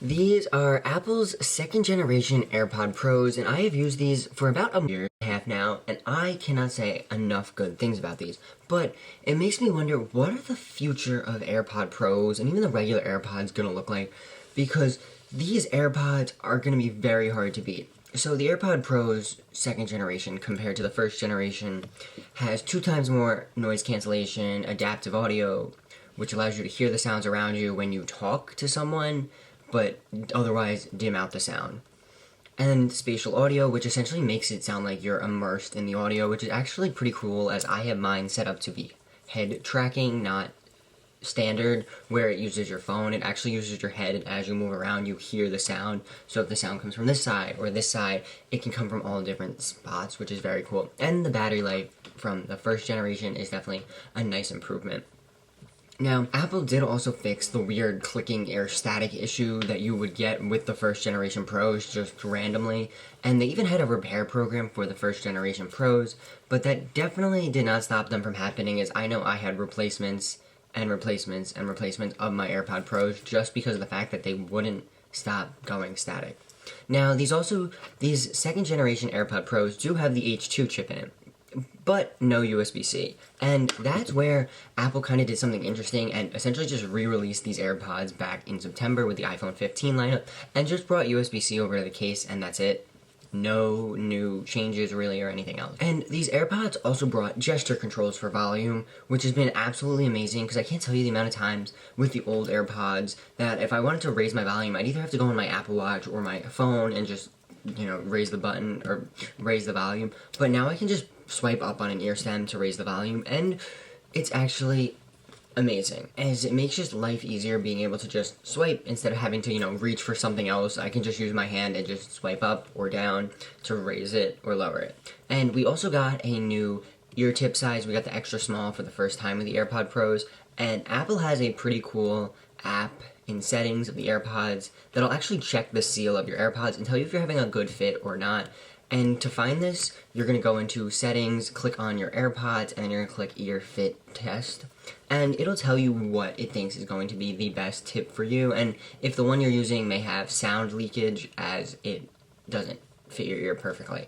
These are Apple's second generation AirPod Pros, and I have used these for about a year and a half now, and I cannot say enough good things about these. But it makes me wonder, what are the future of AirPod Pros and even the regular AirPods gonna look like? Because these AirPods are gonna be very hard to beat. So the AirPod Pro's second generation compared to the first generation has 2 times more noise cancellation, adaptive audio, which allows you to hear the sounds around you when you talk to someone, but otherwise dim out the sound. And spatial audio, which essentially makes it sound like you're immersed in the audio, which is actually pretty cool, as I have mine set up to be head tracking, not standard, where it uses your phone. It actually uses your head, and as you move around, you hear the sound. So if the sound comes from this side or this side, it can come from all different spots, which is very cool. And the battery life from the first generation is definitely a nice improvement. Now, Apple did also fix the weird clicking air static issue that you would get with the first generation Pros just randomly, and they even had a repair program for the first generation Pros, but that definitely did not stop them from happening, as I know I had replacements and replacements and replacements of my AirPod Pros just because of the fact that they wouldn't stop going static. Now, these second generation AirPod Pros do have the H2 chip in it, but no USB-C. And that's where Apple kind of did something interesting and essentially just re-released these AirPods back in September with the iPhone 15 lineup and just brought USB-C over to the case, and that's it. No new changes really or anything else. And these AirPods also brought gesture controls for volume, which has been absolutely amazing because I can't tell you the amount of times with the old AirPods that if I wanted to raise my volume, I'd either have to go on my Apple Watch or my phone and just, raise the button or raise the volume. But now I can just swipe up on an ear stem to raise the volume, and it's actually amazing, as it makes just life easier being able to just swipe instead of having to, reach for something else. I can just use my hand and just swipe up or down to raise it or lower it. And we also got a new ear tip size. We got the extra small for the first time with the AirPod Pros, and Apple has a pretty cool app in settings of the AirPods that'll actually check the seal of your AirPods and tell you if you're having a good fit or not. And to find this, you're going to go into settings, click on your AirPods, and then you're going to click ear fit test. And it'll tell you what it thinks is going to be the best tip for you, and if the one you're using may have sound leakage as it doesn't fit your ear perfectly.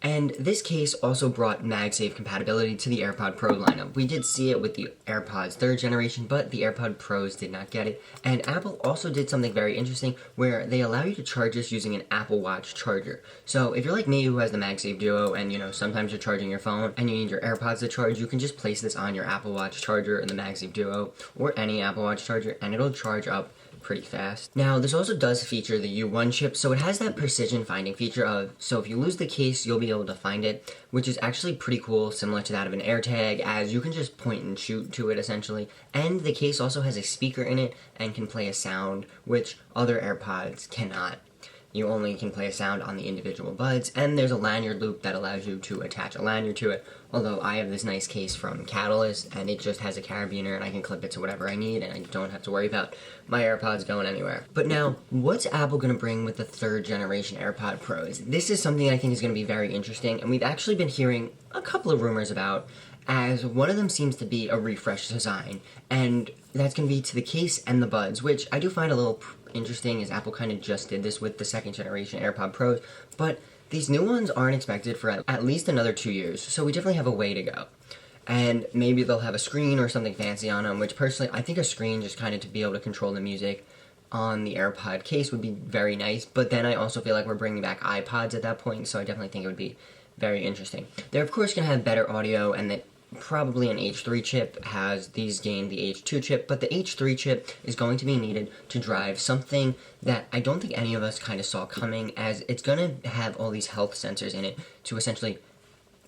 And this case also brought MagSafe compatibility to the AirPod Pro lineup. We did see it with the AirPods 3rd generation, but the AirPod Pros did not get it. And Apple also did something very interesting where they allow you to charge this using an Apple Watch charger. So if you're like me who has the MagSafe Duo and sometimes you're charging your phone and you need your AirPods to charge, you can just place this on your Apple Watch charger in the MagSafe Duo or any Apple Watch charger and it'll charge up pretty fast. Now, this also does feature the U1 chip, so it has that precision finding feature so if you lose the case, you'll be able to find it, which is actually pretty cool, similar to that of an AirTag, as you can just point and shoot to it essentially. And the case also has a speaker in it and can play a sound, which other AirPods cannot. You only can play a sound on the individual buds, and there's a lanyard loop that allows you to attach a lanyard to it, although I have this nice case from Catalyst, and it just has a carabiner, and I can clip it to whatever I need, and I don't have to worry about my AirPods going anywhere. But now, what's Apple going to bring with the 3rd generation AirPod Pros? This is something I think is going to be very interesting, and we've actually been hearing a couple of rumors about, as one of them seems to be a refreshed design, and that's going to be to the case and the buds, which I do find a little interesting, as Apple kind of just did this with the 2nd generation AirPod Pros, but these new ones aren't expected for at least another 2 years, so we definitely have a way to go. And maybe they'll have a screen or something fancy on them, which personally, I think a screen just kind of to be able to control the music on the AirPod case would be very nice, but then I also feel like we're bringing back iPods at that point, so I definitely think it would be very interesting. They're of course going to have better audio, and that probably an H3 chip has these gained the H2 chip, but the H3 chip is going to be needed to drive something that I don't think any of us kind of saw coming, as it's going to have all these health sensors in it to essentially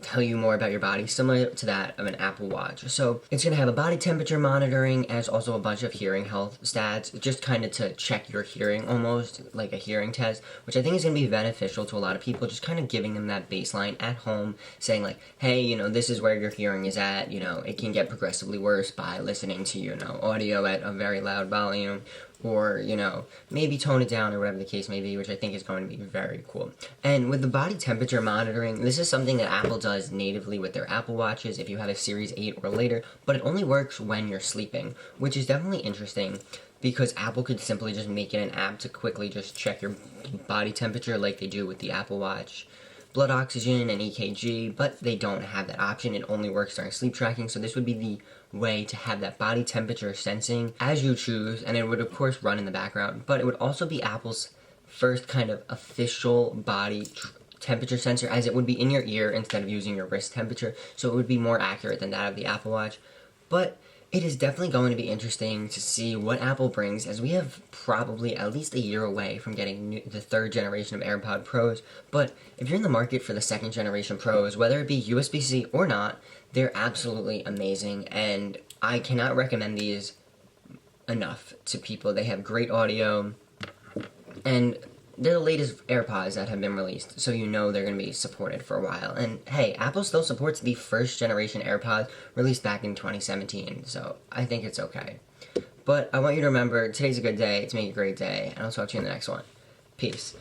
tell you more about your body, similar to that of an Apple Watch. So it's going to have a body temperature monitoring, as also a bunch of hearing health stats, just kind of to check your hearing, almost like a hearing test, which I think is going to be beneficial to a lot of people, just kind of giving them that baseline at home, saying like, hey, this is where your hearing is at, it can get progressively worse by listening to, audio at a very loud volume, or, maybe tone it down or whatever the case may be, which I think is going to be very cool. And with the body temperature monitoring, this is something that Apple does natively with their Apple Watches if you have a Series 8 or later, but it only works when you're sleeping, which is definitely interesting because Apple could simply just make it an app to quickly just check your body temperature like they do with the Apple Watch blood oxygen and EKG, but they don't have that option. It only works during sleep tracking, so this would be the way to have that body temperature sensing as you choose, and it would of course run in the background, but it would also be Apple's first kind of official body temperature sensor, as it would be in your ear instead of using your wrist temperature, so it would be more accurate than that of the Apple Watch. But it is definitely going to be interesting to see what Apple brings, as we have probably at least a year away from getting the third generation of AirPod Pros. But if you're in the market for the second generation Pros, whether it be USB-C or not, they're absolutely amazing, and I cannot recommend these enough to people. They have great audio, and they're the latest AirPods that have been released, so you know they're going to be supported for a while. And hey, Apple still supports the first generation AirPods released back in 2017, so I think it's okay. But I want you to remember, today's a good day to make a great day, and I'll talk to you in the next one. Peace.